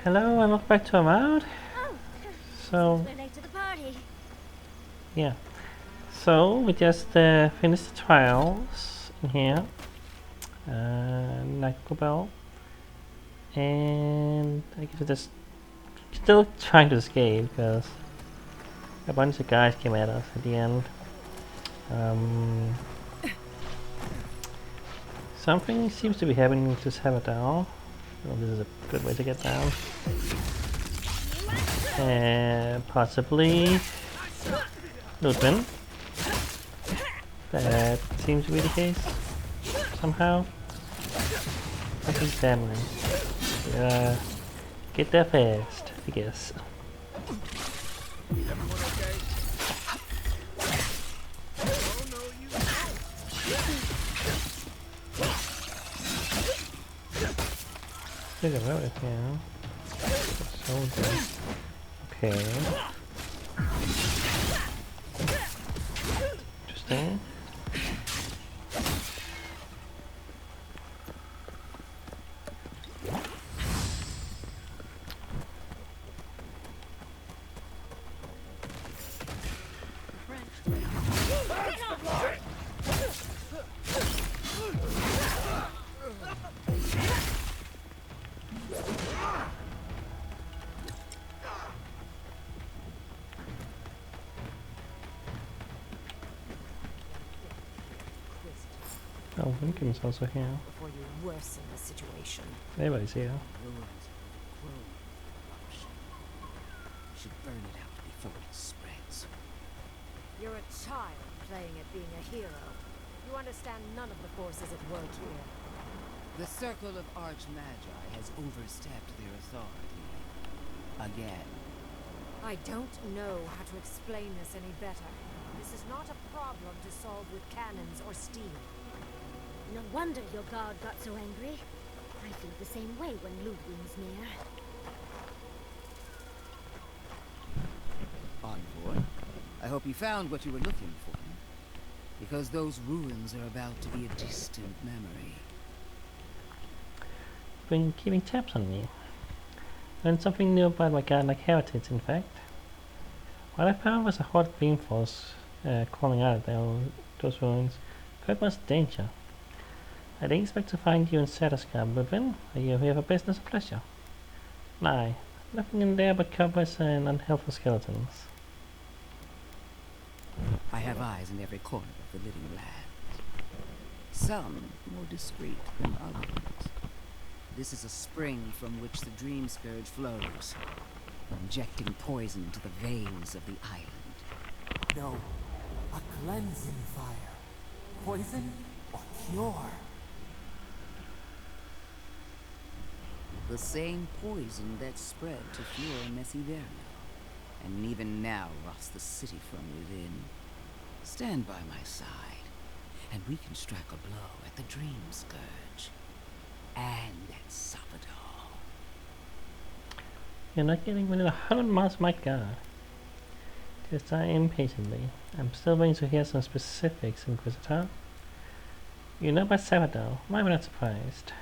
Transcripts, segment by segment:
Hello and welcome back to Avowed. Oh, So, seems we're late to the party. yeah. So, we just finished the trials in here. Bell. And I guess we're just still trying to escape because a bunch of guys came at us at the end. Um, Something seems to be happening to Sabadell. Well, this is a good way to get down. Possibly Ludwin. That seems to be the case somehow. Nothing's happening. Get there fast, I guess. Everyone okay? Oh no, you Look at that here. Soldier. Okay. Interesting. Oh, Lincoln's also here. Before you worsen the situation. Everybody's here. Ruins will grow corruption. You should burn it out before it spreads. You're a child playing at being a hero. You understand none of the forces at work here. The Circle of Arch-Magi has overstepped their authority. Again. I don't know how to explain this any better. This is not a problem to solve with cannons or steel. No wonder your guard got so angry. I feel the same way when Ludwig's near. Envoy, I hope you found what you were looking for. Because those ruins are about to be a distant memory. Been keeping tabs on me. Learned something new about my godlike heritage, in fact. What I found was a horde dream force crawling out of those ruins. Quite much danger. I didn't expect to find you in Satterscab, Ludwin. Are you here for business or pleasure? Lie. Nothing in there but cobwebs and unhelpful skeletons. I have eyes in every corner of the living lands. Some more discreet than others. This is a spring from which the dream scourge flows, injecting poison to the veins of the island. No, a cleansing fire. Poison or cure? The same poison that spread to Fiora Messiverno, and even now rots the city from within. Stand by my side, and we can strike a blow at the Dream Scourge, and at Sabadell. You're not getting within 100 miles of my guard. Just die impatiently. I'm still waiting to hear some specifics, Inquisitor. You know about Sabadell. Why am I not surprised?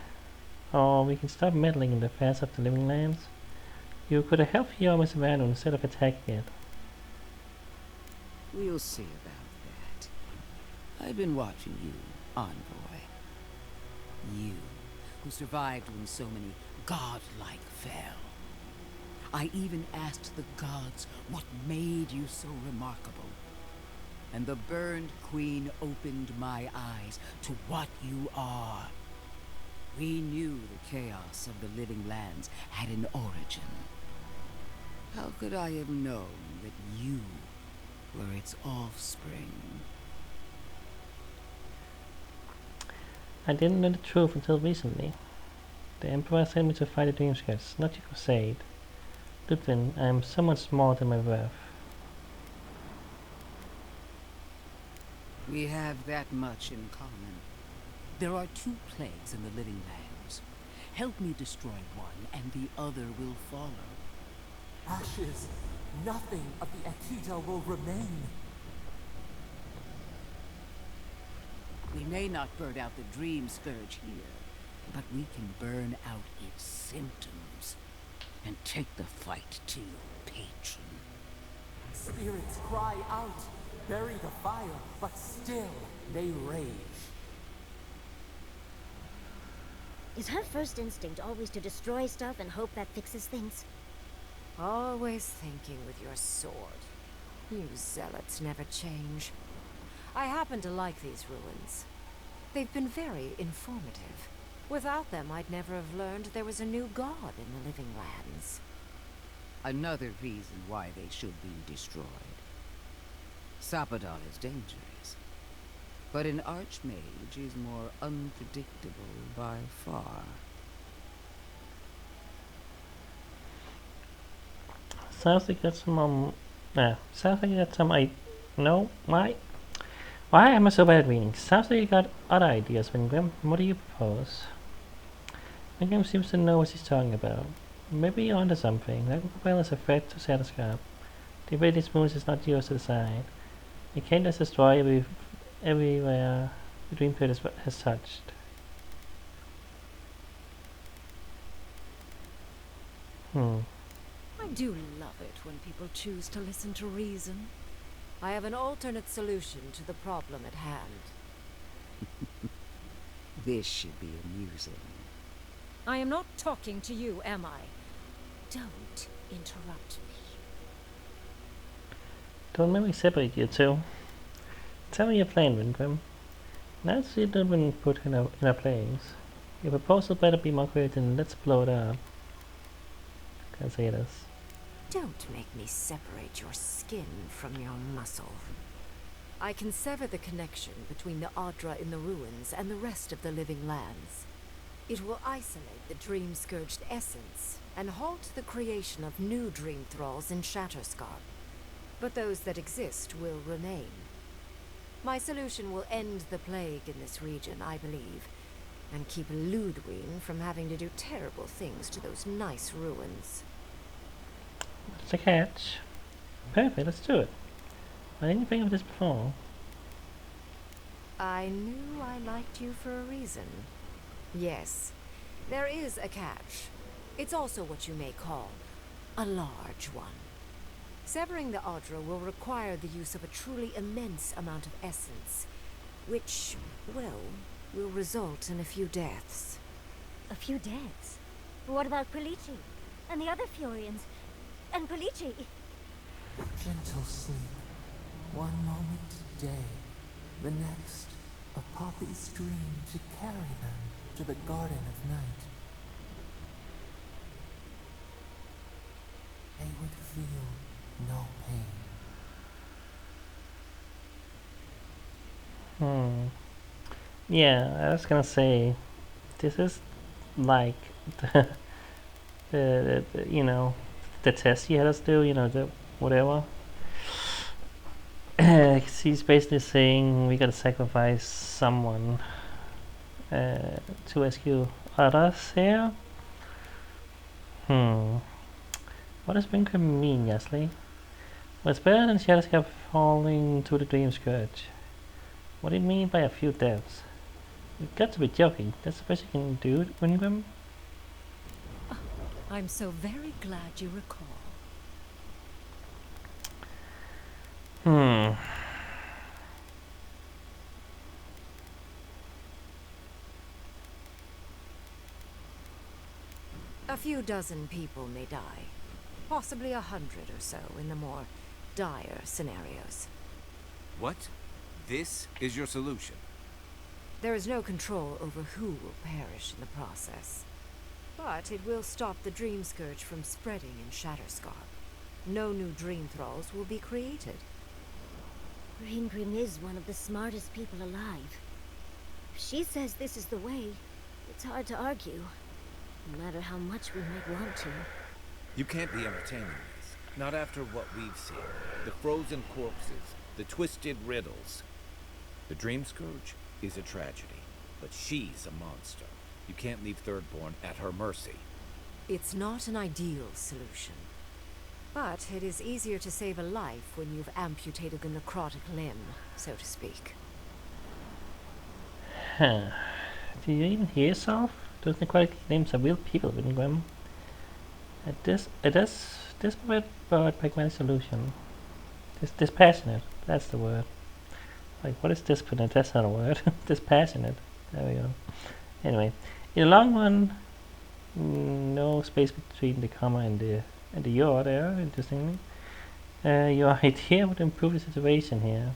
Or we can stop meddling in the affairs of the living lands. You could have helped your Messiverno instead of attacking it. We'll see about that. I've been watching you, Envoy. You, who survived when so many godlike fell. I even asked the gods what made you so remarkable. And the burned queen opened my eyes to what you are. We knew the chaos of the living lands had an origin. How could I have known that you were its offspring? I didn't know the truth until recently. The Emperor sent me to fight the Dream Scourge, not your crusade. Ludwin, I am somewhat smaller than my worth. We have that much in common. There are two plagues in the living lands. Help me destroy one, and the other will follow. Ashes. Nothing of the Akita will remain. We may not burn out the Dream Scourge here, but we can burn out its symptoms and Take the fight to your patron. Spirits cry out, bury the fire, but still they rage. Is her first instinct always to destroy stuff and hope that fixes things? Always thinking with your sword. You zealots never change. I happen to like these ruins. They've been very informative. Without them, I'd never have learned there was a new god in the Living Lands. Another reason why they should be destroyed. Sapadal is dangerous, but an archmage is more unpredictable by far. Sounds like you got some sounds like you got some no, why am I so bad at reading? Sounds like you got other ideas, Wingrim. What do you propose? Wingrim seems to know what he's talking about. Maybe you're onto something. That well is a threat to Shadowscarp. The way these moons is not yours to decide. You can't just destroy everywhere the Dream Pit has touched. I do love it when people choose to listen to reason. I have an alternate solution to the problem at hand. This should be amusing. I am not talking to you, am I? Don't interrupt me. Don't make me separate you two. Tell me your plan, Wingrim. Now that you've been put in a place, your proposal better be more creative than let's blow it up. Can't say this. Don't make me separate your skin from your muscle. I can sever the connection between the Adra in the ruins and the rest of the Living Lands. It will isolate the dream-scourged essence and halt the creation of new dream thralls in Shatterscarp. But those that exist will remain. My solution will end the plague in this region, I believe, and keep Ludwig from having to do terrible things to those nice ruins. It's a catch. Perfect, let's do it. I didn't think of this before. I knew I liked you for a reason. Yes, there is a catch. It's also what you may call a large one. Severing the Adra will require the use of a truly immense amount of essence, which, well, will result in a few deaths. A few deaths? What about Polici? And the other Furians? And Polici? Gentle sleep. One moment day, the next a poppy's dream to carry them to the Garden of Night. They would feel no pain. Yeah, I was gonna say, this is like the you know, the test he had us do, you know, the whatever. He's basically saying we gotta sacrifice someone to rescue others here. What does Winker mean, Yasli? Well, it's better than Shadowscarp falling to the Dream Scourge. What do you mean by a few deaths? You've got to be joking. That's the best you can do, Wingrim? I'm so very glad you recall. A few dozen people may die. Possibly 100 or so in the more dire scenarios. What? This is your solution? There is no control over who will perish in the process. But it will stop the Dream Scourge from spreading in Shatterscarp. No new Dream Thralls will be created. Grim is one of the smartest people alive. If she says this is the way, it's hard to argue. No matter how much we might want to. You can't be entertaining this. Not after what we've seen. The frozen corpses, the twisted riddles. The Dream Scourge is a tragedy, but she's a monster. You can't leave Thirdborn at her mercy. It's not an ideal solution. But it is easier to save a life when you've amputated the necrotic limb, so to speak. Do you even hear yourself? Those necrotic limbs are real people, Wingrim. Desperate but pragmatic solution. Dispassionate. That's the word. Like, what is dispassionate? That's not a word. Dispassionate. There we go. Anyway, in the long run, no space between the comma and the your there. Interestingly, your idea would improve the situation here.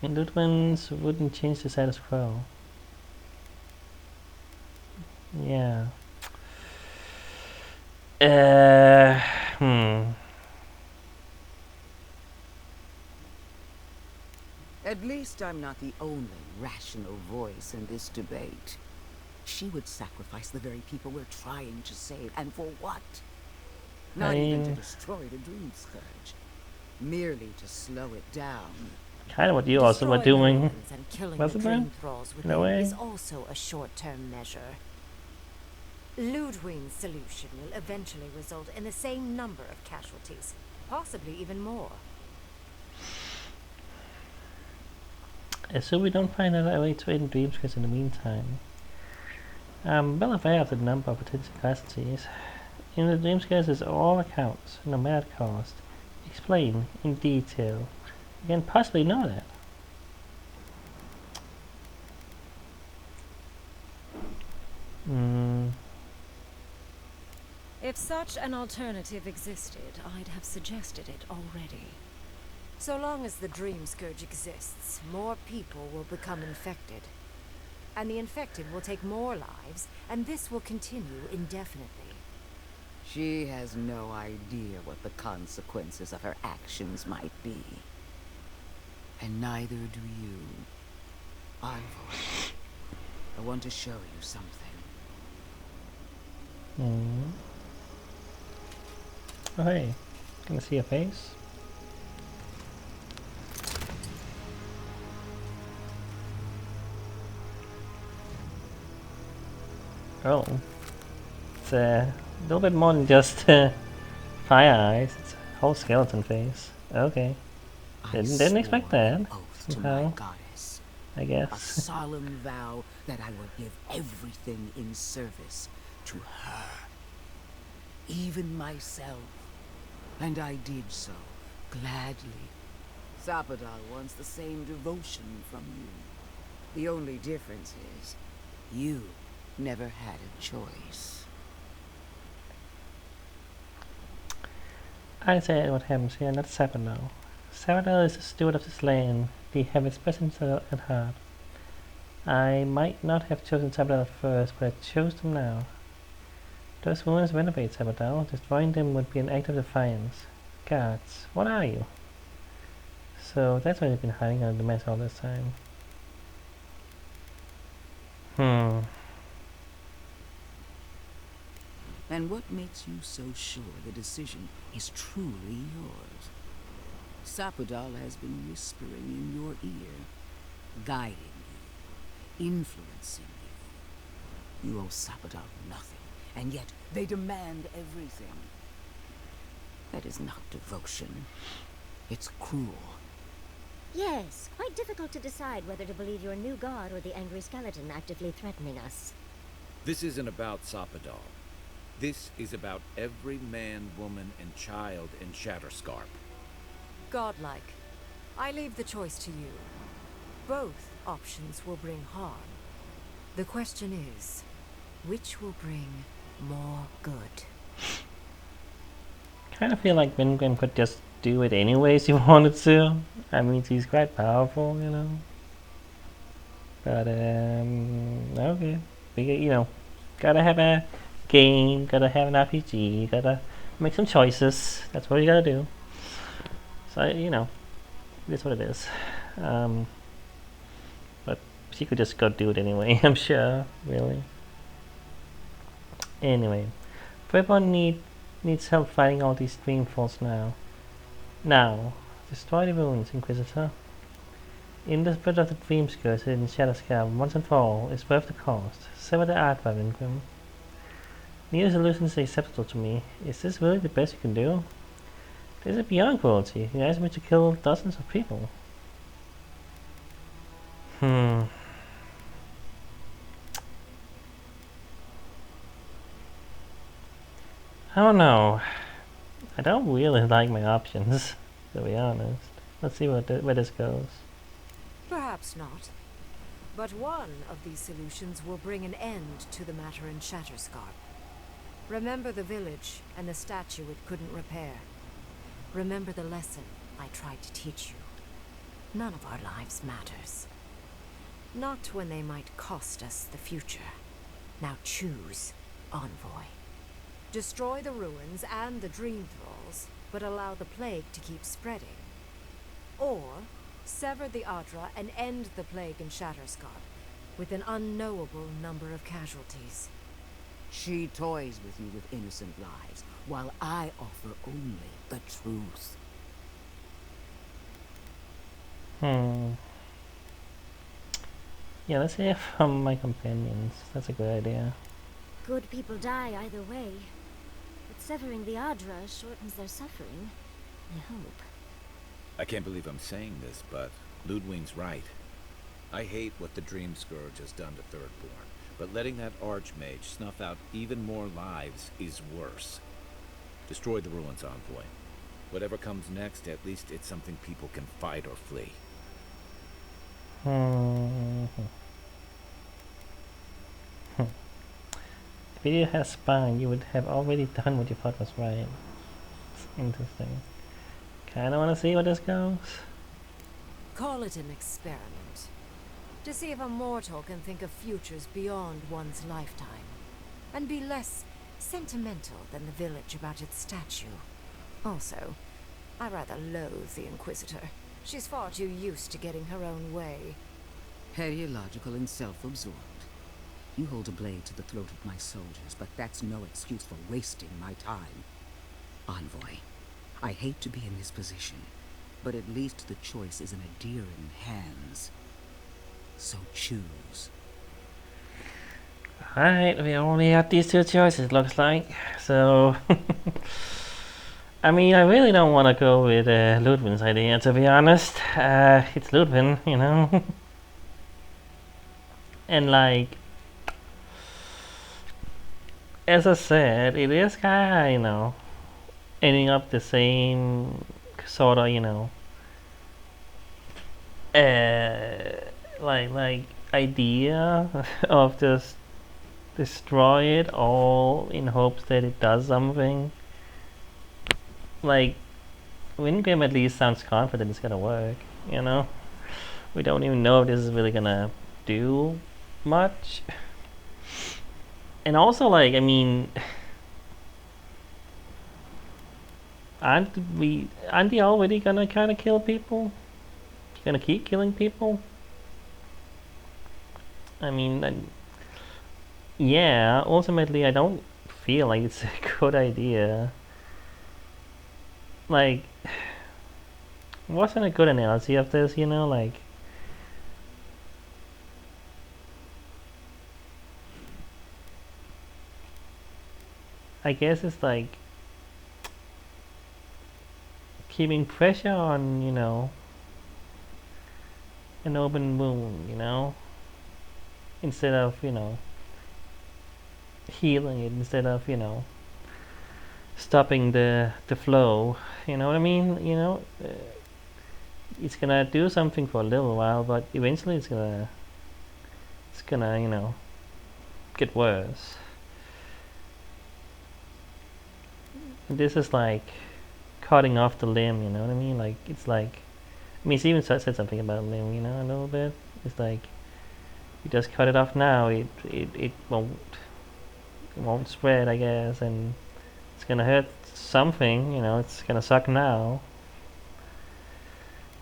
And that ones wouldn't change the status quo. Yeah. Uh, hmm. At least I'm not the only rational voice in this debate. She would sacrifice the very people we're trying to save, and for what? Not even to destroy the Dream Scourge. Merely to slow it down. Kind of what you also were Destroying doing. the ruins and killing Was the it dream that? thralls In a within way. is also a short-term measure. Ludwig's solution will eventually result in the same number of casualties, possibly even more. So we don't find a way to end Dreamscape in the meantime. I'm well aware of the number of potential casualties. In the Dreamscape is all accounts, no matter the cost. Explain in detail. You can possibly know that. If such an alternative existed, I'd have suggested it already. So long as the Dream Scourge exists, more people will become infected. And the infected will take more lives, and this will continue indefinitely. She has no idea what the consequences of her actions might be. And neither do you. Envoy, I want to show you something. Oh hey, can I see a face? Oh, it's a little bit more than just fire eyes. It's a whole skeleton face. Okay, didn't expect that. Oath to Somehow, my goddess. I A guess. solemn vow that I would give everything in service to her. Even myself. And I did so, gladly. Sapadal wants the same devotion from you. The only difference is, you never had a choice. I say what happens here, not Sapadal. Sapadal is the steward of this land. We have its presence at heart. I might not have chosen Sapadal at first, but I chose them now. Those ruins renovate Sapadal. Destroying them would be an act of defiance. Gods, what are you? So that's why they've been hiding under the mess all this time. And what makes you so sure the decision is truly yours? Sapadal has been whispering in your ear, guiding you, influencing you. You owe Sapadal nothing, and yet they demand everything. That is not devotion. It's cruel. Yes, quite difficult to decide whether to believe your new god or the angry skeleton actively threatening us. This isn't about Sapadal. This is about every man, woman, and child in Shatterscarp. Godlike. I leave the choice to you. Both options will bring harm. The question is, which will bring more good? Kind of feel like Vingrim could just do it anyways he wanted to. I mean, he's quite powerful, you know. But, okay. You know, gotta have a game, gotta have an RPG, gotta make some choices. That's what you gotta do. So, you know, it is what it is. But she could just go do it anyway, I'm sure, really. Anyway, everyone needs help fighting all these Dreamfalls now. Now, destroy the ruins, Inquisitor. In the spirit of the Dream Scourge in Shatterscarp, once and for all, is worth the cost. Sever the art by Vingrim. Neither solution is acceptable to me. Is this really the best you can do? This is beyond cruelty. You asked me to kill dozens of people. I don't know. I don't really like my options, to be honest. Let's see where this goes. Perhaps not. But one of these solutions will bring an end to the matter in Shatterscarp. Remember the village and the statue it couldn't repair. Remember the lesson I tried to teach you. None of our lives matters. Not when they might cost us the future. Now choose, Envoy. Destroy the ruins and the Dream Thralls, but allow the plague to keep spreading. Or sever the Adra and end the plague in Shatterscarp, with an unknowable number of casualties. She toys with you with innocent lives, while I offer only the truth. Yeah, let's hear from my companions. That's a good idea. Good people die either way. But severing the Adra shortens their suffering. I hope. I can't believe I'm saying this, but Ludwig's right. I hate what the Dream Scourge has done to Thirdborn, but letting that Archmage snuff out even more lives is worse. Destroy the ruins, Envoy. Whatever comes next, at least it's something people can fight or flee. If you had spine, you would have already done what you thought was right. It's interesting. Kinda wanna see where this goes. Call it an experiment. To see if a mortal can think of futures beyond one's lifetime. And be less sentimental than the village about its statue. Also, I rather loathe the Inquisitor. She's far too used to getting her own way. Ideological and self-absorbed. You hold a blade to the throat of my soldiers, but that's no excuse for wasting my time. Envoy, I hate to be in this position, but at least the choice is in Adheran hands. So choose. Alright, we only have these two choices, looks like. So, I mean, I really don't want to go with Ludwig's idea, to be honest. It's Ludwig, you know? And like, as I said, it is kinda, you know, ending up the same sort of, you know, like idea of just destroy it all in hopes that it does something. Like, Wingame at least sounds confident it's gonna work, you know? We don't even know if this is really gonna do much. And also, like, I mean, aren't they already gonna kind of kill people? Gonna keep killing people? I mean, yeah, ultimately I don't feel like it's a good idea. Like, wasn't a good analogy of this, you know, like, I guess it's like keeping pressure on, you know, an open wound, you know, instead of, you know, healing it, instead of, you know, stopping the flow, you know what I mean? You know, it's gonna do something for a little while, but eventually it's gonna, you know, get worse. And this is like cutting off the limb, you know what I mean? Like, it's like, I mean, Steven said something about limb, you know, a little bit. It's like, you just cut it off now, it won't spread, I guess, and it's gonna hurt something, you know, it's gonna suck now.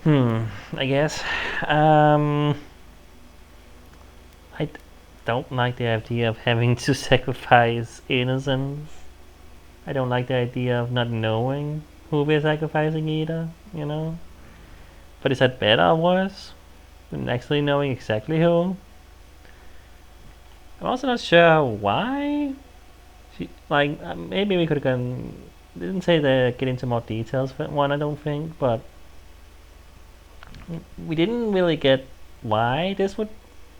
I guess. I don't like the idea of having to sacrifice innocence. I don't like the idea of not knowing who we're sacrificing either, you know? But is that better or worse than actually knowing exactly who? I'm also not sure why. Maybe we could have gone. Didn't say to get into more details for one, I don't think, but we didn't really get why this would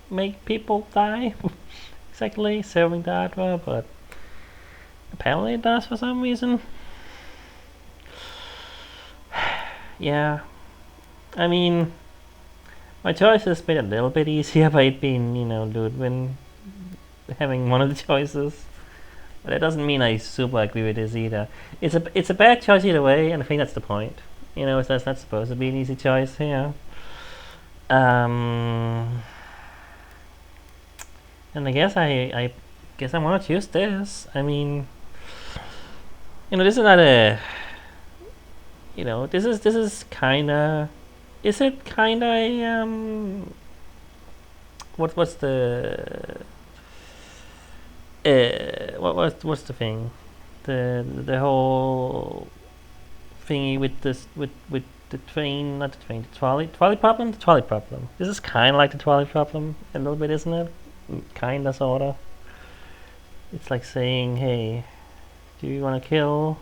make people die exactly, serving the Adra, but Apparently it does for some reason. Yeah. I mean, my choice is made a little bit easier by it being, Ludwig having one of the choices. But that doesn't mean I super agree with this either. It's a bad choice either way, and I think that's the point. That's not supposed to be an easy choice, Um, and I guess I guess I want to choose this. I mean, this is not a, this is kinda, is it kinda a what's the what's the thing, the whole thingy with this with the train, not the train, the trolley problem, the trolley problem. This is kind of like the trolley problem a little bit, isn't it? Kinda, sorta. It's like saying, hey, do you want to kill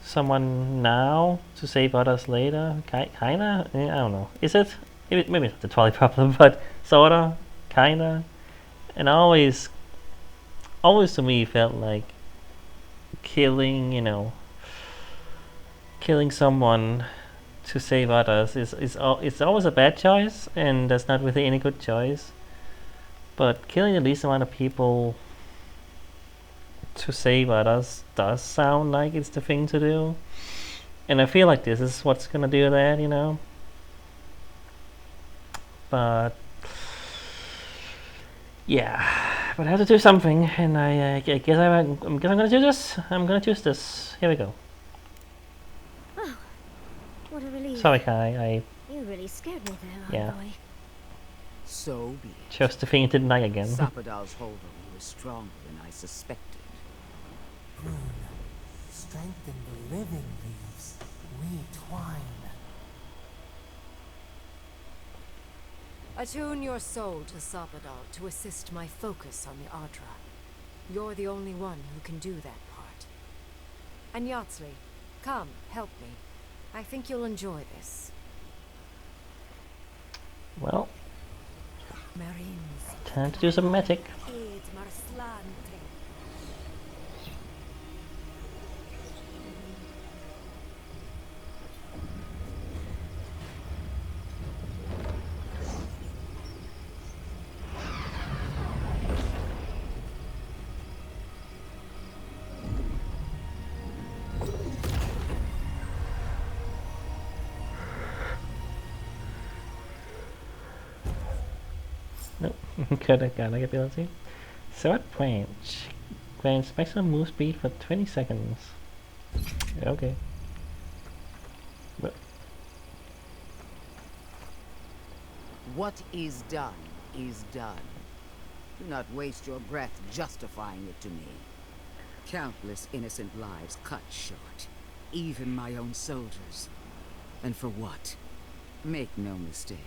someone now to save others later? Kinda? I don't know. Is it? Maybe it's not the trolley problem, but sorta, kinda. And always to me felt like killing, killing someone to save others is always a bad choice, and that's not really any good choice. But killing the least amount of people to save others does sound like it's the thing to do. And I feel like this is what's gonna do that, But yeah, but I have to do something, and I guess I'm gonna do this. I'm gonna choose this. Here we go. Oh, what a relief. Sorry, Kai. You really scared me there, Yeah. Envoy. So be it. Chose the thing didn't I again. Sapadal's hold on you is stronger than I suspected. Rune, strengthen the living leaves. We twine. Attune your soul to Sapadal to assist my focus on the Adra. You're the only one who can do that part. And Yatsley, come, help me. I think you'll enjoy this. Well, Marines. time to do some magic. Nope, good gunning ability. Sword range. Grants maximum move speed for 20 seconds. Okay. But What is done is done. Do not waste your breath justifying it to me. Countless innocent lives cut short. Even my own soldiers. And for what? Make no mistake.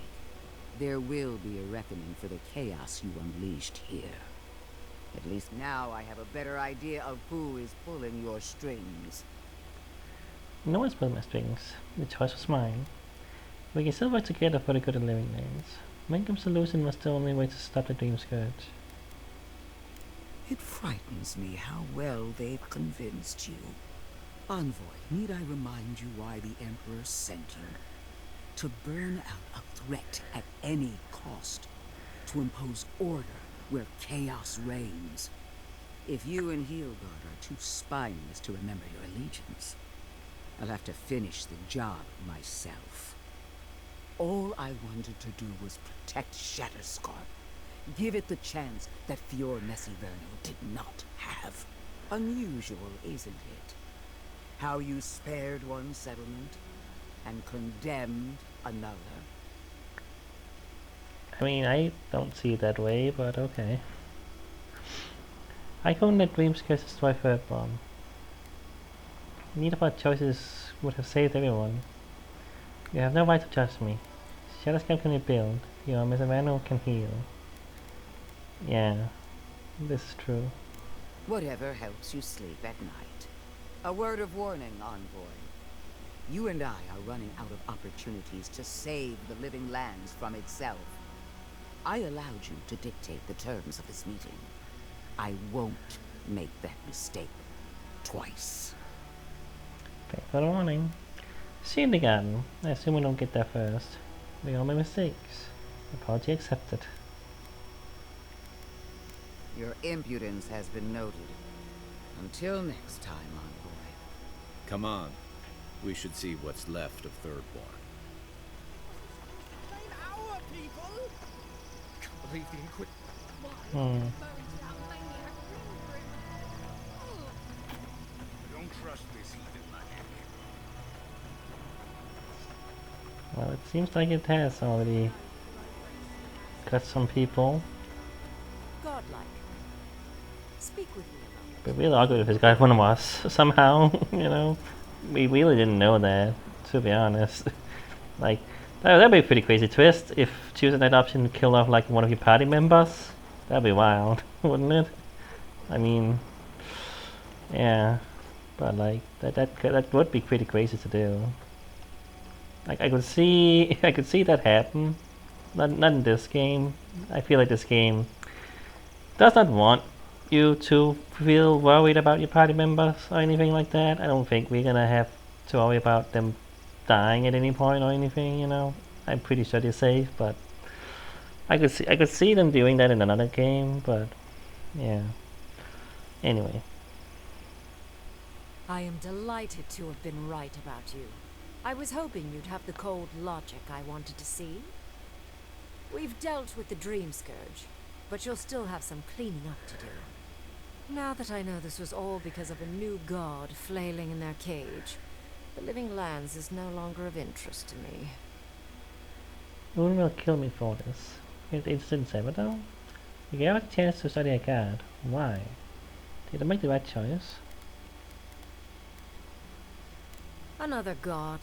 There will be a reckoning for the chaos you unleashed here. At least now I have a better idea of who is pulling your strings. no one's pulling my strings. The choice was mine. We can still work together for the good of living names. Mankham's solution was the only way to stop the Dream Scourge. It frightens me how well they've convinced you. Envoy, need I remind you why the Emperor sent you? To burn out a threat at any cost. To impose order where chaos reigns. If you and Heelgard are too spineless to remember your allegiance, I'll have to finish the job myself. All I wanted to do was protect Shatterscarp. Give it the chance that Fior Messiverno did not have. Unusual, isn't it? How you spared one settlement and condemned another. I mean, I don't see it that way, but okay. I couldn't let Dream Scourge destroy Third Bomb. Neither of our choices would have saved everyone. You have no right to judge me. Shatterscarp can rebuild. Your Messiverno can heal. Yeah, this is true. Whatever helps you sleep at night. A word of warning, Envoy. You and I are running out of opportunities to save the living lands from itself. I allowed you to dictate the terms of this meeting. I won't make that mistake twice. Thanks for the warning. See it again. I assume we don't get there first. We all make mistakes. Apology accepted. Your impudence has been noted. Until next time, envoy. Come on. We should see what's left of Thirdborn. Our people? Can't believe the Inquisition. Hmm. Don't trust this heathen magic. Well, it seems like it has already got some people. Godlike. Speak with me a moment. But really awkward if this guy one of us somehow, you know. We really didn't know that, to be honest. Like, that'd be a pretty crazy twist if choosing that option killed off like one of your party members. That'd be wild, wouldn't it? I mean, yeah, but like that would be pretty crazy to do. Like I could see that happen. Not in this game. I feel like this game does not want you to feel worried about your party members or anything like that. I don't think we're gonna have to worry about them dying at any point or anything, you know. I'm pretty sure they're safe, but I could see them doing that in another game, but yeah. Anyway. I am delighted to have been right about you. I was hoping you'd have the cold logic I wanted to see. We've dealt with the Dream Scourge, but you'll still have some cleaning up to do. Now that I know this was all because of a new god flailing in their cage, the Living Lands is no longer of interest to me. Who will kill me for this? It didn't say it though. You gave us a chance to study a god. Why? Did I make the right choice? Another god.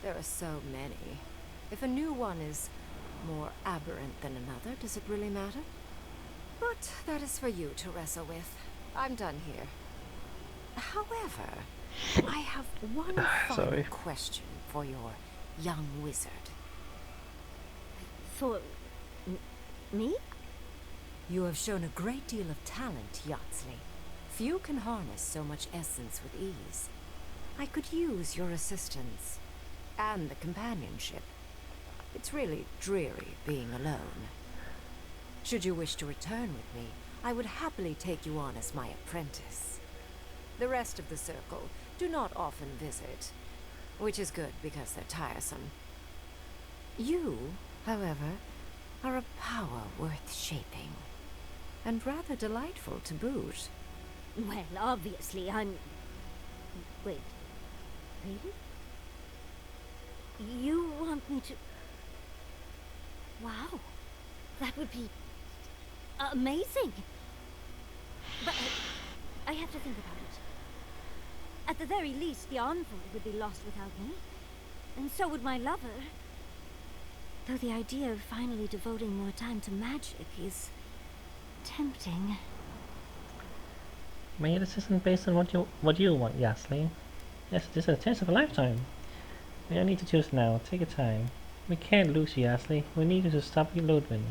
There are so many. If a new one is more aberrant than another, does it really matter? But that is for you to wrestle with. I'm done here. However, I have one final question for your young wizard. For... me? You have shown a great deal of talent, Yatsley. Few can harness so much essence with ease. I could use your assistance. And the companionship. It's really dreary being alone. Should you wish to return with me, I would happily take you on as my apprentice. The rest of the circle do not often visit, which is good because they're tiresome. You, however, are a power worth shaping, and rather delightful to boot. Well, obviously I'm... Wait. Really? You want me to... Wow. That would be... amazing! But I have to think about it. At the very least, the envoy would be lost without me. And so would my lover. Though the idea of finally devoting more time to magic is... tempting. Maybe this isn't based on what you want, Yasli. Yes, this is a chance of a lifetime. We don't need to choose now. Take your time. We can't lose you, Yasli. We need you to stop your Ludwig.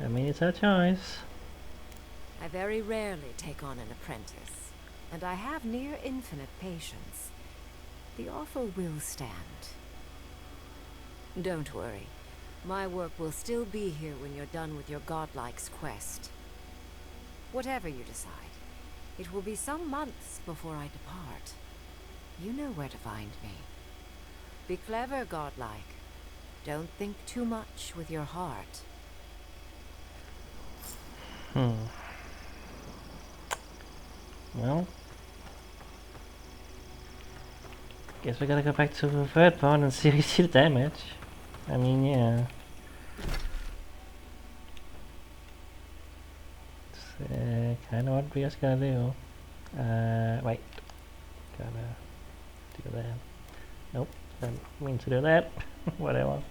I mean, it's our choice. I very rarely take on an apprentice, and I have near infinite patience. The offer will stand. Don't worry. My work will still be here when you're done with your godlike's quest. Whatever you decide, it will be some months before I depart. You know where to find me. Be clever, godlike. Don't think too much with your heart. Well, guess we gotta go back to the third part and see if we see the damage. I mean, yeah. It's kind of what we just gotta do. Wait. Gotta do that. Nope, didn't mean to do that. Whatever.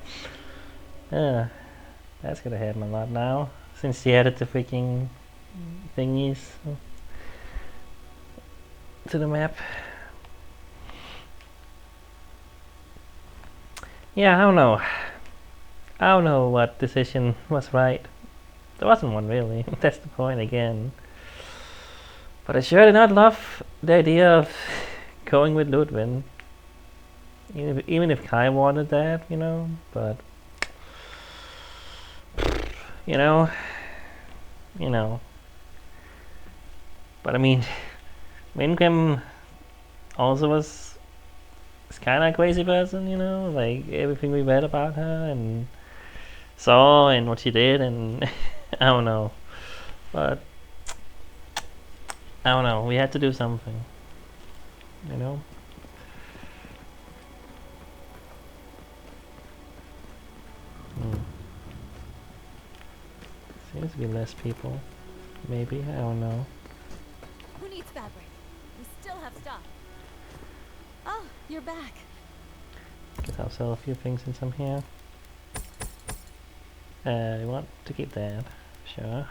That's gonna happen a lot now, since he added the freaking thingies to the map. Yeah, I don't know what decision was right. There wasn't one really. That's the point again. But I sure did not love the idea of going with Ludwig. Even if Kai wanted that, you know, but you know. But I mean, Wingrim also was kind of a crazy person, you know, like everything we read about her and saw and what she did, and I don't know, but I don't know. We had to do something, you know. Seems to be less people. Maybe, I don't know. Who needs fabric? We still have stuff. Oh, you're back. Guess I'll sell a few things in some here. You want to keep that? Sure.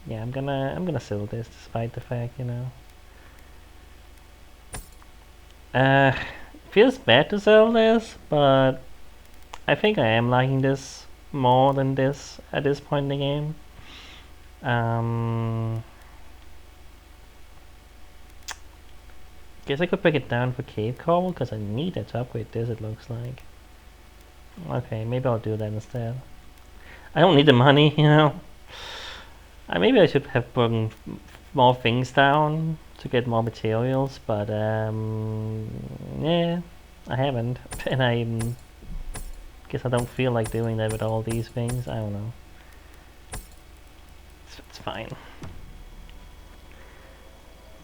Yeah, I'm gonna sell this despite the fact, you know. Feels bad to sell this, but I think I am liking this more than this at this point in the game. Guess I could break it down for Cave Cobble because I need it to upgrade this, it looks like. Okay, maybe I'll do that instead. I don't need the money, you know. Maybe I should have broken more things down to get more materials, but yeah, I haven't, and I guess I don't feel like doing that with all these things. I don't know. It's fine.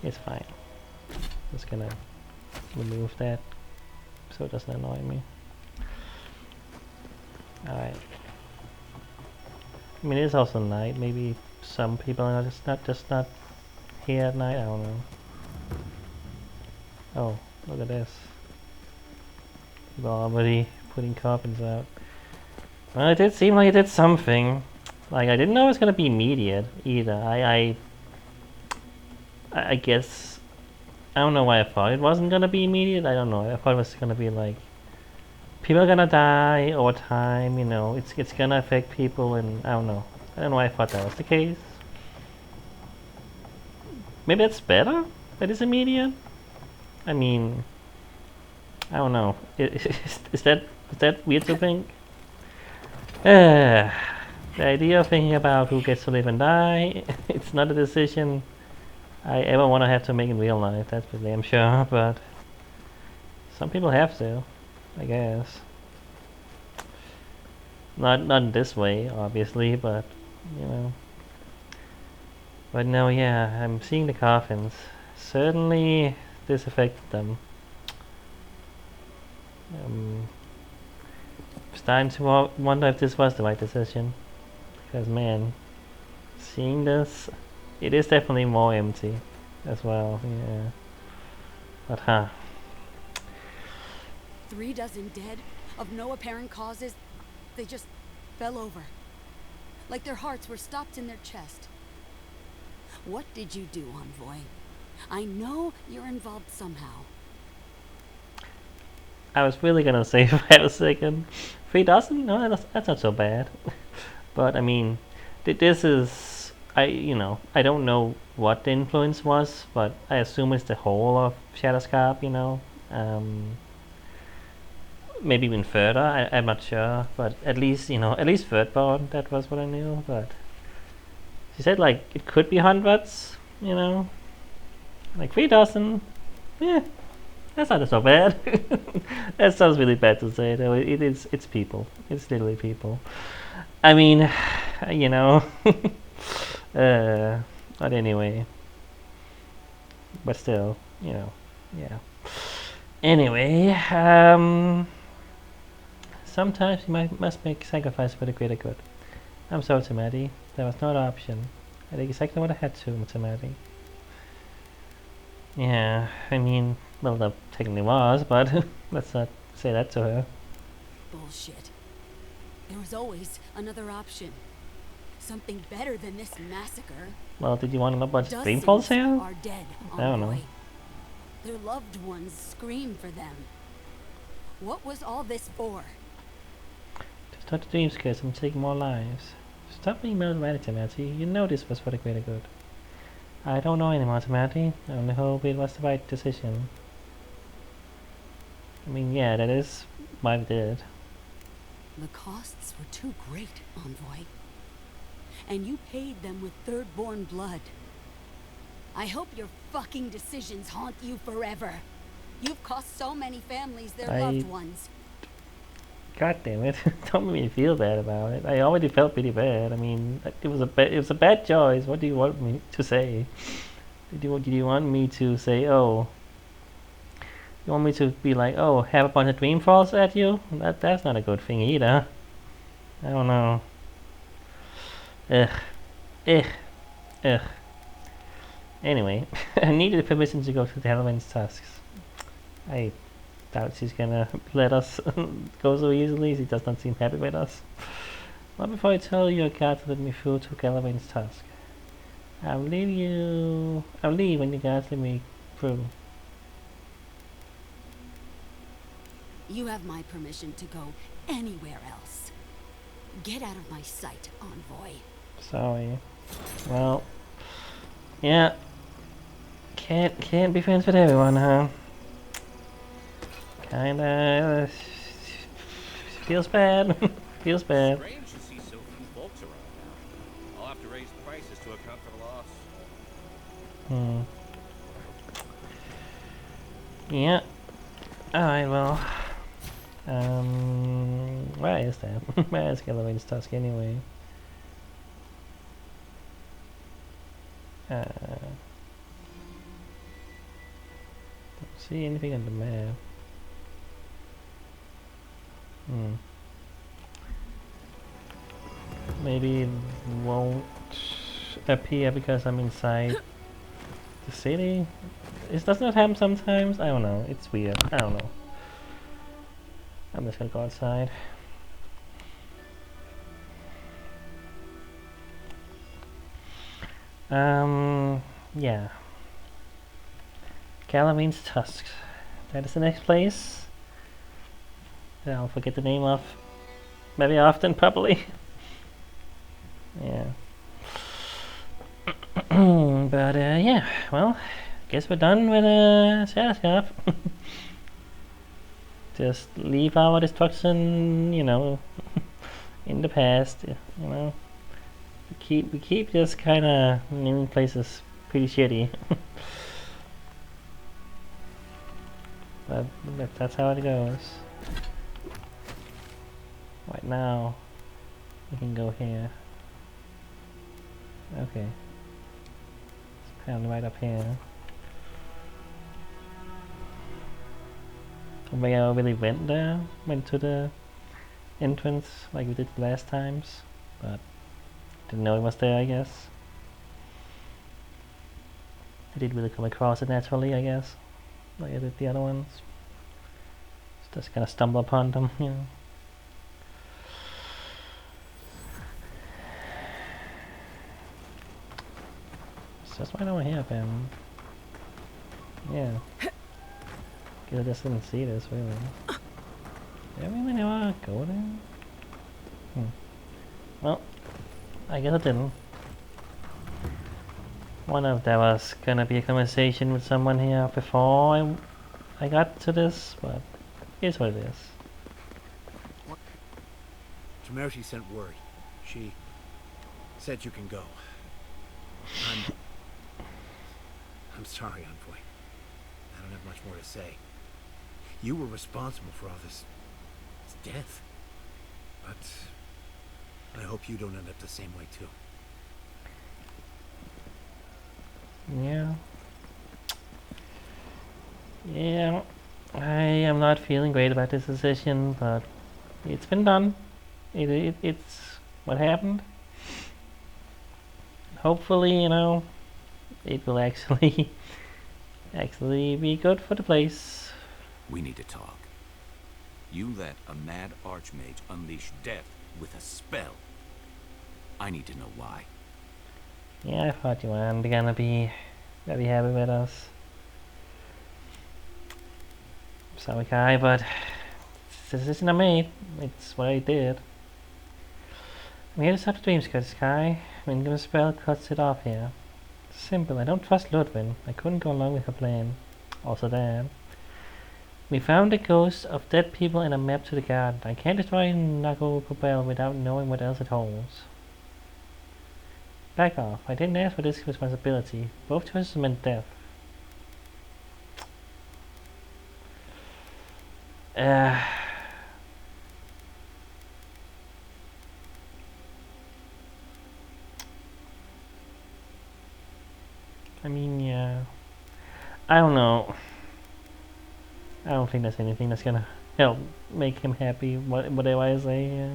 It's fine. Just gonna remove that so it doesn't annoy me. Alright. I mean, it's also night. Maybe some people are just not here at night. I don't know. Oh, look at this. People are already putting coffins out. Well, it did seem like it did something. Like, I didn't know it was gonna be immediate either. I guess I don't know why I thought it wasn't gonna be immediate. I don't know. I thought it was gonna be like people are gonna die over time. You know, it's gonna affect people, and I don't know. I don't know why I thought that was the case. Maybe that's better. That is immediate. I mean, I don't know. Is that weird to think? The idea of thinking about who gets to live and die, it's not a decision I ever want to have to make in real life, that's for damn sure, but some people have to, I guess. Not in this way, obviously, but, you know. But no, yeah, I'm seeing the coffins. Certainly, this affected them. Starting to wonder if this was the right decision. Because, man, seeing this, it is definitely more empty as well, yeah. But, huh. 3 dozen dead, of no apparent causes. They just fell over. Like their hearts were stopped in their chest. What did you do, Envoy? I know you're involved somehow. I was really gonna say for a second. 3 dozen? No, that's not so bad. But, I mean, this is... I don't know what the influence was, but I assume it's the whole of Shadowscarp, you know? Maybe even further, I'm not sure, but at least Thirdborn, that was what I knew, but... She said, like, it could be hundreds, you know? Like, 3 dozen? Yeah, that's not so bad. That sounds really bad to say, though. It's people. It's literally people. I mean, you know... but anyway. But still, you know, yeah. Anyway, sometimes you must make sacrifice for the greater good. I'm sorry, Tamati. There was no other option. I did exactly what I had to, Tamati. Yeah, I mean, well, there technically was, but let's not say that to her. Bullshit. There was always another option. Something better than this massacre. Well, did you want to know about Dreamfall's here? Are dead, I don't know. Their loved ones scream for them. What was all this for? To start the dreams curse and take more lives. Stop being melodramatic, Tamati. You know this was for the greater good. I don't know anymore, Tamati. I only hope it was the right decision. I mean, yeah, that is what we did. The costs were too great, Envoy. And you paid them with third-born blood. I hope your fucking decisions haunt you forever. You've cost so many families their loved ones. God damn it! Don't make me feel bad about it. I already felt pretty bad. I mean, it was a bad choice. What do you want me to say? Did you want me to say, oh? You want me to be like, oh, have a bunch of dream falls at you? That's not a good thing either. I don't know. Ugh. Ugh. Ugh. Anyway, I needed permission to go to the Halloween's Tusks. I doubt she's gonna let us go so easily. She does not seem happy with us. Well, before I tell you, guard to let me through to Galavin's Tusk. I'll leave when you guys let me through. You have my permission to go anywhere else. Get out of my sight, Envoy. Sorry. Well, yeah. Can't be friends with everyone, huh? Kinda feels bad. Feels bad. Strange to see so few folks around now. I'll have to raise the prices to account for the loss. Yeah. Alright, well. Where is that? Where is Galavin's Tusk anyway? Don't see anything on the map. Maybe it won't appear because I'm inside the city. It does not happen sometimes. I don't know. It's weird. I don't know. I'm just gonna go outside. Yeah. Galavin's Tusks. That is the next place. I'll forget the name of very often, probably. Yeah. But yeah, well, guess we're done with Shadowscarp. Just leave our destruction, you know, in the past. You know, we keep just kind of naming places pretty shitty. But that's how it goes. Right now, we can go here. Okay. It's apparently right up here. Maybe I really went there, went to the entrance like we did last times, but didn't know it was there, I guess. I didn't really come across it naturally, I guess, like I did the other ones. Just kind of stumble upon them, you know. It's just right over here, fam. Yeah. Guess I just didn't see this, really. Did I really never go there? Well, I guess I didn't. Wonder if there was gonna be a conversation with someone here before I got to this, but here's what it is. Temerity sent word. She said you can go. I'm sorry, Envoy. I don't have much more to say. You were responsible for all this death. But I hope you don't end up the same way too. Yeah. Yeah. I am not feeling great about this decision, but it's been done. It's what happened. Hopefully, you know, it will actually be good for the place. We need to talk. You let a mad archmage unleash death with a spell. I need to know why. Yeah, I thought you weren't gonna be very happy with us. Sorry, Kai, but it's the decision I made. It's what I did. We had to stop the dream skirt, Sky. Windham's spell cuts it off here. Simple. I don't trust Ludwig. I couldn't go along with her plan. Also that. We found the ghosts of dead people and a map to the garden. I can't destroy Nago Pobel without knowing what else it holds. Back off. I didn't ask for this responsibility. Both choices meant death. I mean, yeah. I don't know. I don't think there's anything that's gonna help make him happy, whatever I say, yeah.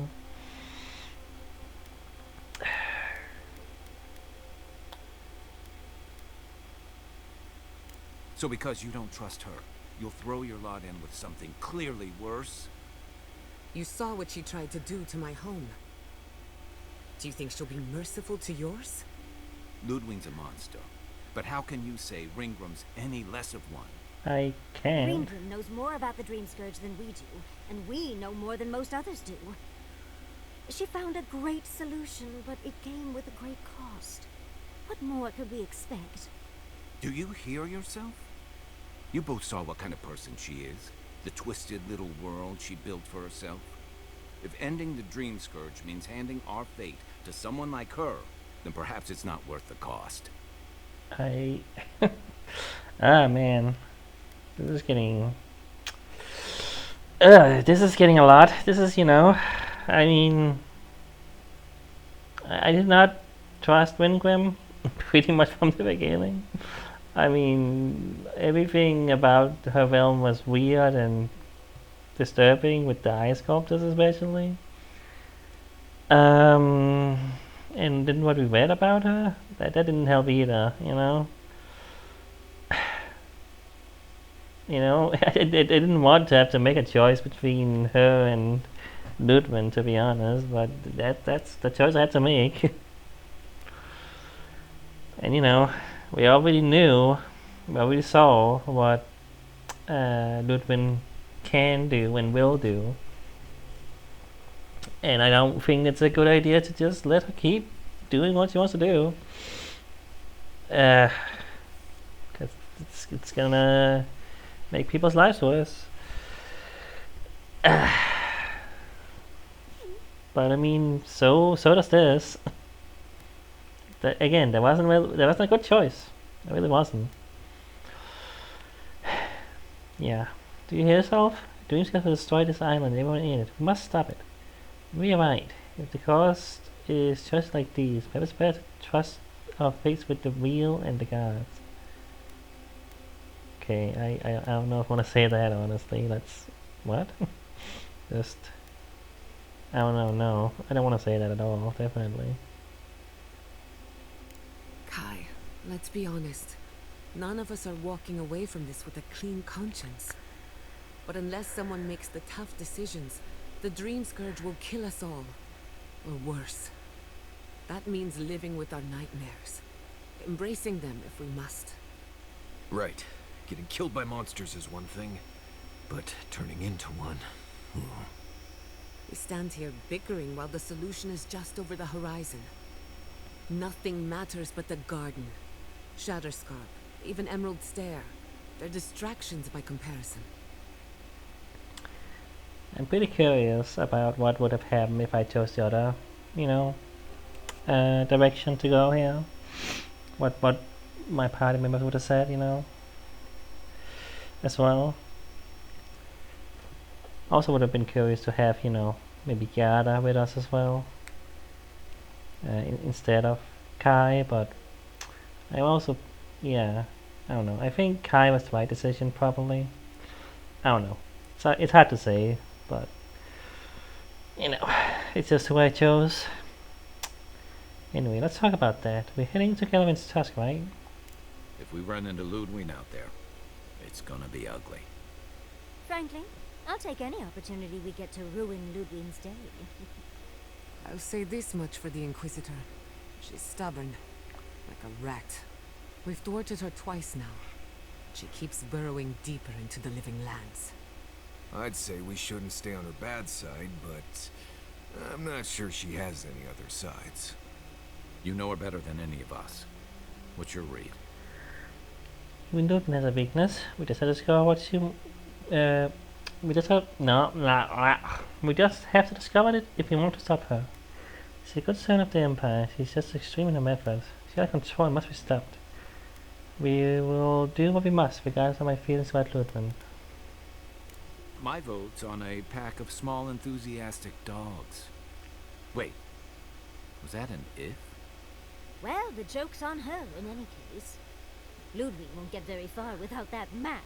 So because you don't trust her, you'll throw your lot in with something clearly worse? You saw what she tried to do to my home. Do you think she'll be merciful to yours? Ludwig's a monster. But how can you say Ringram's any less of one? I can. Ringram knows more about the Dream Scourge than we do, and we know more than most others do. She found a great solution, but it came with a great cost. What more could we expect? Do you hear yourself? You both saw what kind of person she is. The twisted little world she built for herself. If ending the Dream Scourge means handing our fate to someone like her, then perhaps it's not worth the cost. Ah, man. This is getting... this is getting a lot. This is, I mean... I did not trust Wingram pretty much from the beginning. I mean, everything about her realm was weird and disturbing, with the eye sculptors especially. And then what we read about her, that didn't help either, I didn't want to have to make a choice between her and Ludwig, to be honest, but that's the choice I had to make. And we already saw what Ludwig can do and will do. And I don't think it's a good idea to just let her keep doing what she wants to do. Because it's gonna make people's lives worse. But I mean, so does this. Again, there wasn't a good choice. It really wasn't. Yeah. Do you hear yourself? Dreams going to destroy this island, everyone in it. We must stop it. We are right. If the cost is just like these, perhaps it's better to trust our fates with the wheel and the gods. Okay, I don't know if I want to say that, honestly. That's... what? Just... I don't know, no. I don't want to say that at all, definitely. Kai, let's be honest. None of us are walking away from this with a clean conscience. But unless someone makes the tough decisions, the Dream Scourge will kill us all. Or worse. That means living with our nightmares. Embracing them if we must. Right. Getting killed by monsters is one thing, but turning into one... We stand here bickering while the solution is just over the horizon. Nothing matters but the garden. Shatterscarp, even Emerald Stair. They're distractions by comparison. I'm pretty curious about what would have happened if I chose the other, direction to go here. What my party members would have said, as well. Also would have been curious to have, maybe Yada with us as well. Instead of Kai, but I also, I don't know. I think Kai was the right decision, probably. I don't know. So it's hard to say, but it's just who I chose. Anyway, let's talk about that. We're heading to Kelvin's Tusk, right? If we run into Ludwig out there, it's gonna be ugly. Frankly, I'll take any opportunity we get to ruin Ludwig's day. I'll say this much for the Inquisitor. She's stubborn, like a rat. We've thwarted her twice now. She keeps burrowing deeper into the living lands. I'd say we shouldn't stay on her bad side, but I'm not sure she has any other sides. You know her better than any of us. What's your read? Even though it has a weakness, we just have to discover what she. We just have we just have to discover it if we want to stop her. She's a good son of the Empire. She's just extreme in her methods. She's out of control and must be stopped. We will do what we must, regardless of my feelings about Ludwig. My vote's on a pack of small, enthusiastic dogs. Wait, was that an if? Well, the joke's on her in any case. Ludwig won't get very far without that map.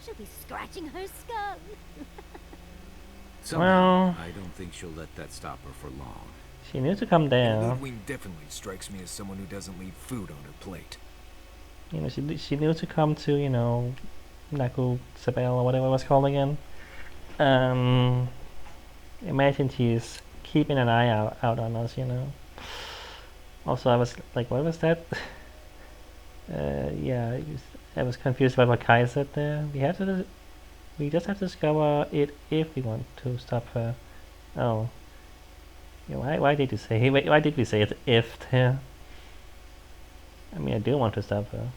She'll be scratching her skull. Somehow, I don't think she'll let that stop her for long. She needs to come down. Ludwig definitely strikes me as someone who doesn't leave food on her plate. You know, she needs to come to, you know, Naku Sabel or whatever it was called again. Imagine she's keeping an eye out on us, you know. Also, I was like, what was that? Yeah, I was confused about what Kai said there. We just have to discover it if we want to stop her. Oh. Yeah, why did you say? Why did we say it if there? I mean, I do want to stop her.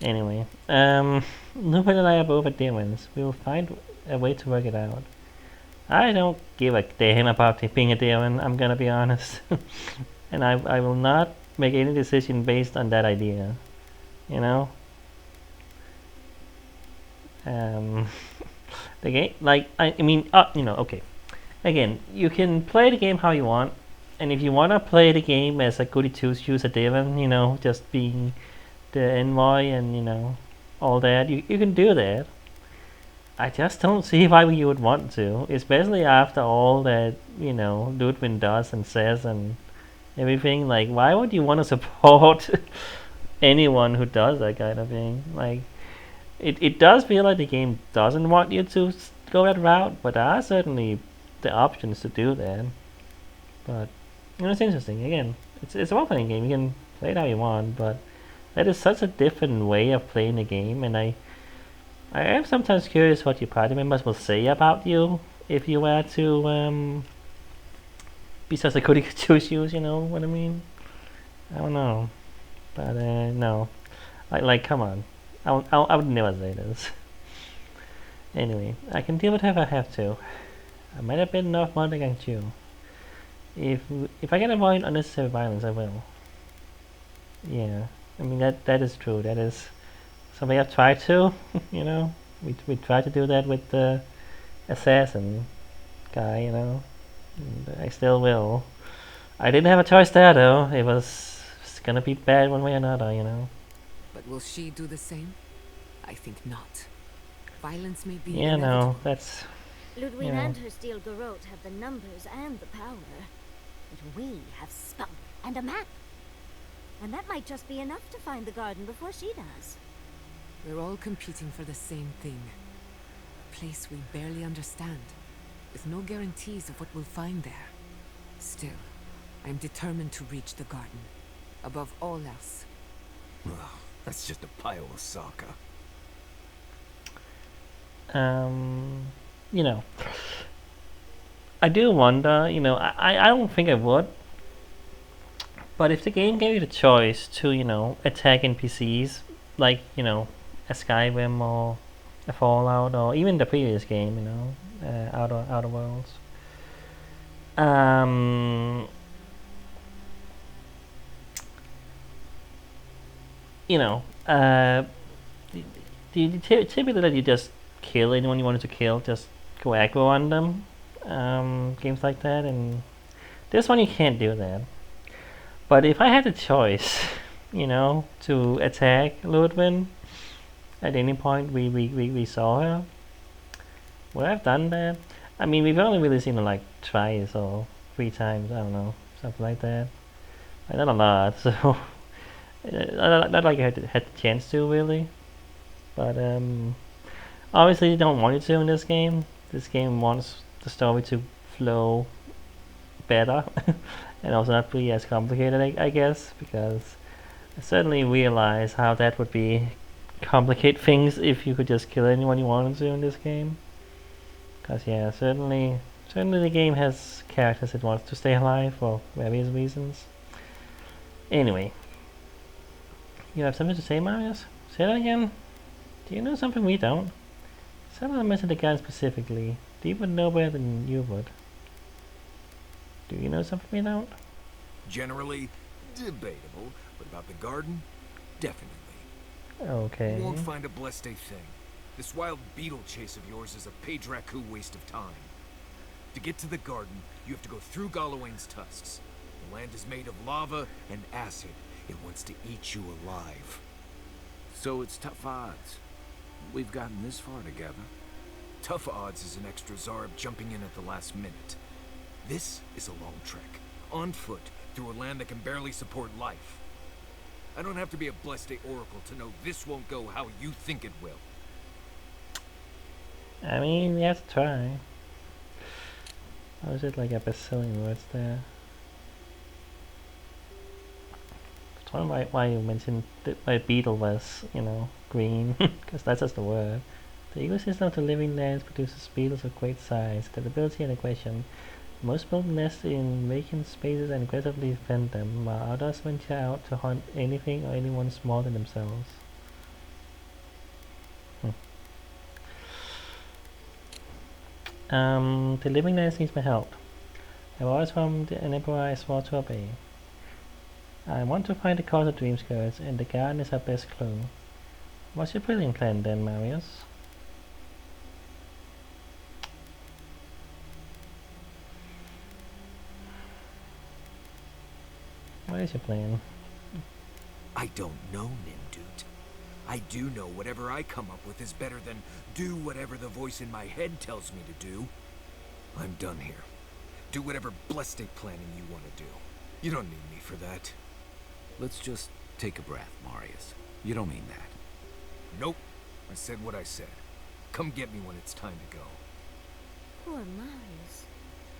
Anyway, Lupin and I are both demons. We will find a way to work it out. I don't give a damn about being a demon, I'm gonna be honest. And I will not make any decision based on that idea. You know? The game, like, I mean, you know, okay. Again, you can play the game how you want, and if you want to play the game as a goody two-shoes a demon, you know, just being the envoy and, you know, all that, you can do that. I just don't see why you would want to, especially after all that, you know, Ludwig does and says and everything. Like, why would you want to support anyone who does that kind of thing? Like, it does feel like the game doesn't want you to go that route, but there are certainly the options to do that. But, you know, it's interesting. Again, it's a role-playing game. You can play it how you want, but that is such a different way of playing the game, and I am sometimes curious what your party members will say about you if you were to be such a goody two-shoes, you know what I mean? I don't know. But no. Like come on. I would never say this. Anyway, I can deal with it if I have to. I might have been enough mud against you. If I can avoid unnecessary violence, I will. Yeah. I mean that is true. That is something I've tried to, you know. We tried to do that with the assassin guy, you know. And I still will. I didn't have a choice there though. It's gonna be bad one way or another, you know. But will she do the same? I think not. Violence may be yeah, inevitable. no, that's Ludwig you know. and her steel garrote have the numbers and the power. But we have spunk and a map. And that might just be enough to find the garden before she does. We're all competing for the same thing. A place we barely understand, with no guarantees of what we'll find there. Still, I'm determined to reach the garden, above all else. Well, that's just a pile of soccer. You know, I do wonder, you know, I don't think I would, but if the game gave you the choice to, you know, attack NPCs, like, you know, a Skyrim or a Fallout or even the previous game, you know, Outer Worlds, you know, typically that you just kill anyone you wanted to kill, just go aggro on them, games like that, and this one you can't do that. But if I had the choice, you know, to attack Ludwig at any point we saw her, would I have done that? I mean, we've only really seen her like twice or 3 times, I don't know, something like that. Like, not a lot, so not like I had the chance to really. But obviously you don't want you to in this game. This game wants the story to flow better and also not be as complicated, I guess, because I certainly realize how that would be complicate things if you could just kill anyone you wanted to in this game. Because yeah, certainly Certainly the game has characters it wants to stay alive for various reasons. Anyway. You have something to say, Marius? Say that again? Do you know something we don't? Someone mentioned the garden specifically. Do you would know better than you would? Do you know something we don't? Generally, debatable, but about the garden, definitely. Okay. You won't find a blessed thing. This wild beetle chase of yours is a page-raku waste of time. To get to the garden, you have to go through Gallowayne's tusks. The land is made of lava and acid. It wants to eat you alive. So it's tough odds. We've gotten this far together. Tough odds is an extra Zarb jumping in at the last minute. This is a long trek, on foot, through a land that can barely support life. I don't have to be a Blessed Oracle to know this won't go how you think it will. I mean, we have to try. Or is it like a bazillion words there? I don't know why you mentioned my beetle was, you know, green, because that's just the word. The ecosystem of the living lands produces beetles of great size, adaptability and aggression. Most build nests in vacant spaces and aggressively defend them, while others venture out to hunt anything or anyone smaller than themselves. The living lands needs my help. I've always found an emperor I swore to obey. I want to find the cause of dream skirts, and the garden is our best clue. What's your brilliant plan then, Marius? What is your plan? I don't know, Nimdut. I do know whatever I come up with is better than do whatever the voice in my head tells me to do. I'm done here. Do whatever blessed planning you want to do. You don't need me for that. Let's just take a breath, Marius. You don't mean that. Nope. I said what I said. Come get me when it's time to go. Poor Marius.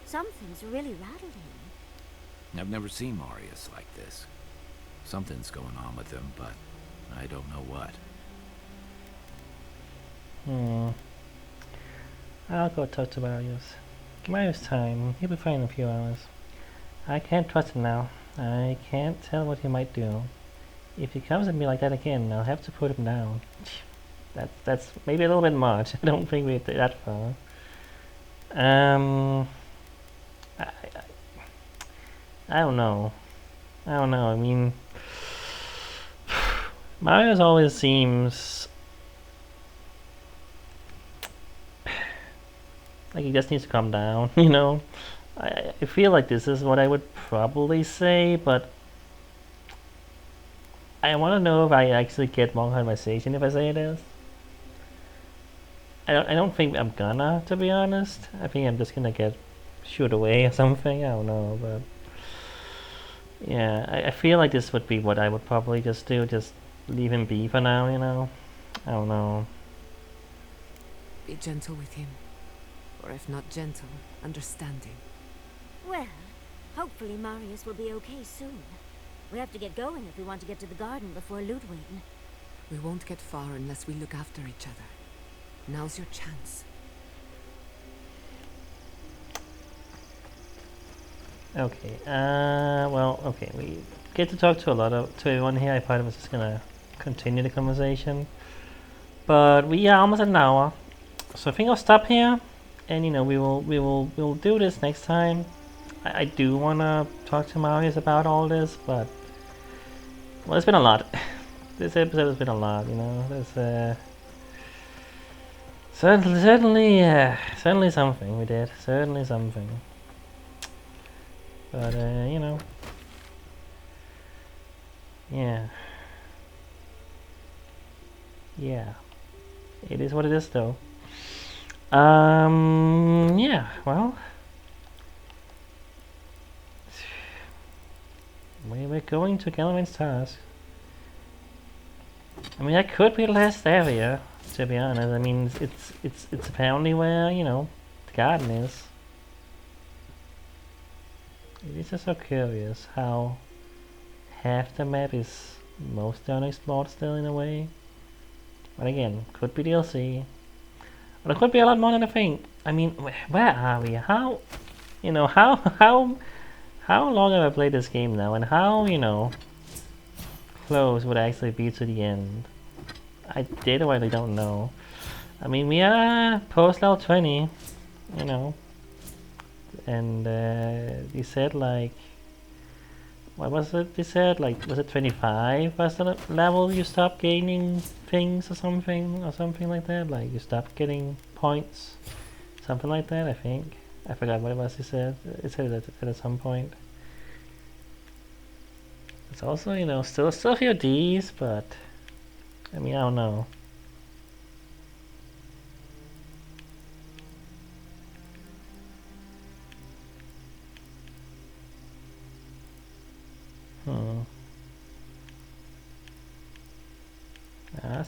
Something's really rattled him. I've never seen Marius like this. Something's going on with him, but I don't know what. I'll go talk to Marius. Give Marius time. He'll be fine in a few hours. I can't trust him now. I can't tell what he might do. If he comes at me like that again, I'll have to put him down. That's maybe a little bit much. I don't think we're that far. I don't know. I mean, Marius always seems like he just needs to calm down, you know? I feel like this is what I would probably say, but I want to know if I actually get more conversation if I say this. I don't think I'm gonna, to be honest. I think I'm just gonna get shooed away or something. I don't know, but yeah, I feel like this would be what I would probably just do. Just leave him be for now, you know? I don't know. Be gentle with him. Or if not gentle, understanding. Well, hopefully Marius will be okay soon. We have to get going if we want to get to the garden before Ludwig. We won't get far unless we look after each other. Now's your chance. Okay, well, okay, we get to talk to everyone here. I thought I was just gonna continue the conversation. But we are almost at an hour. So I think I'll stop here. And you know, we'll do this next time. I do wanna talk to Marius about all this, but well, it's been a lot. This episode has been a lot, you know. There's certainly something we did. Certainly something. But you know, yeah, it is what it is, though. Yeah, well, we're going to Gallowayne's task. I mean, that could be the last area, to be honest. I mean, it's apparently where, you know, the garden is. It is just so curious how half the map is mostly unexplored still in a way. But again, could be DLC. But it could be a lot more than I think. I mean, where are we? How, how long have I played this game now, and how, close would I actually be to the end? I really don't know. I mean, we are post level 20, and they said like, what was it? They said like, was it 25? Was the level you stop gaining things or something like that? Like you stop getting points, something like that. I think I forgot what it was. They said it said it at some point. It's also still a few D's, but I mean I don't know.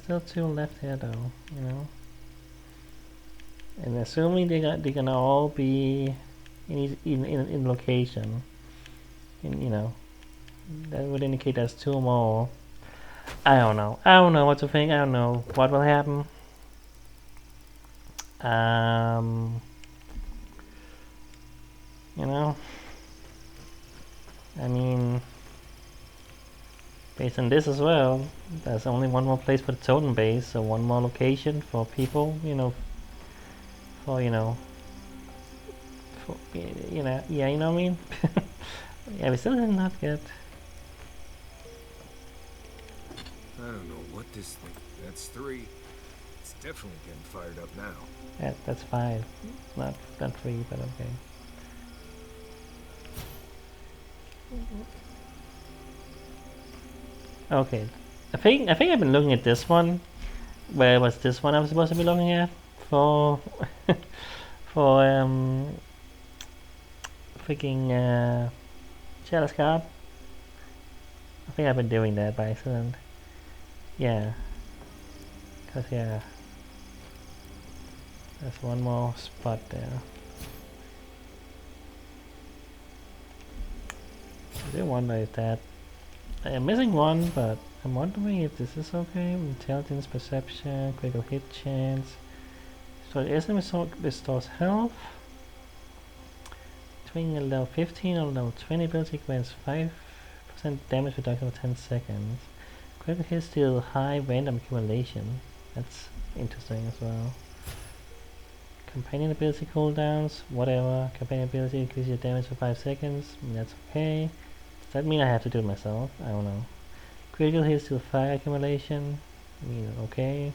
Still 2 left here though, and assuming they're gonna all be in location, and that would indicate there's 2 more. I don't know what to think. I don't know what will happen. I mean, based on this as well, there's only 1 more place for the totem base, so 1 more location for people, for yeah, you know what I mean? Yeah, we still did not get... I don't know what this thing... That's 3. It's definitely getting fired up now. That's 5. Not 3, but okay. Okay, I think I've been looking at this one. Where was this one I was supposed to be looking at for for freaking Chalice Card? I think I've been doing that by accident. Yeah, cause yeah, there's 1 more spot there. I do wonder if that. I'm missing 1, but I'm wondering if this is okay. Intelligence, perception, critical hit chance. So the SM restores health. Between a level 15 or level 20 ability grants 5% damage reduction for 10 seconds. Critical hit steal high random accumulation. That's interesting as well. Companion ability cooldowns, whatever. Companion ability increases your damage for 5 seconds. That's okay. Does that mean I have to do it myself? I don't know. Critical hits to fire accumulation. I mean, okay.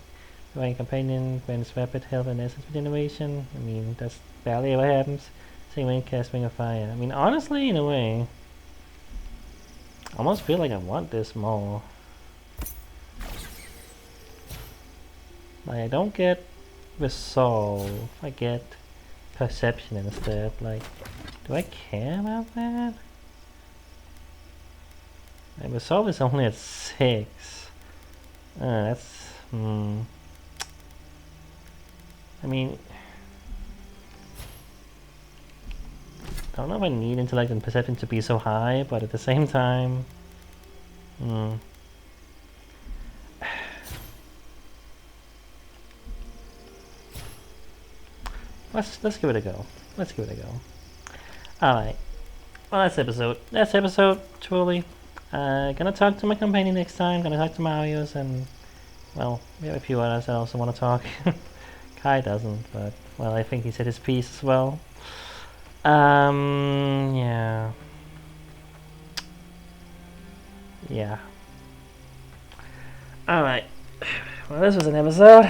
Divine Companion grants rapid health and essence regeneration. I mean, that's barely ever happens. Same way cast Ring of Fire. I mean, honestly, in a way, I almost feel like I want this more. Like, I don't get Resolve. I get Perception instead. Like, do I care about that? Like, Resolve is only at 6. That's... I mean... I don't know if I need Intellect and Perception to be so high, but at the same time... Let's give it a go. Let's give it a go. Alright. Well, that's episode, truly. Gonna talk to my companion next time, gonna talk to Marius, and... Well, we have a few others that also want to talk. Kai doesn't, but... Well, I think he said his piece as well. Yeah. Yeah. Alright. Well, this was an episode.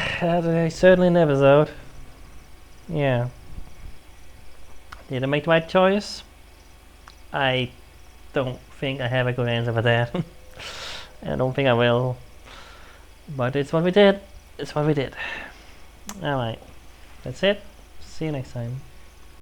Certainly an episode. Yeah. Did I make the right choice? I don't think I have a good answer for that. I don't think I will. But it's what we did. It's what we did. Alright. That's it. See you next time.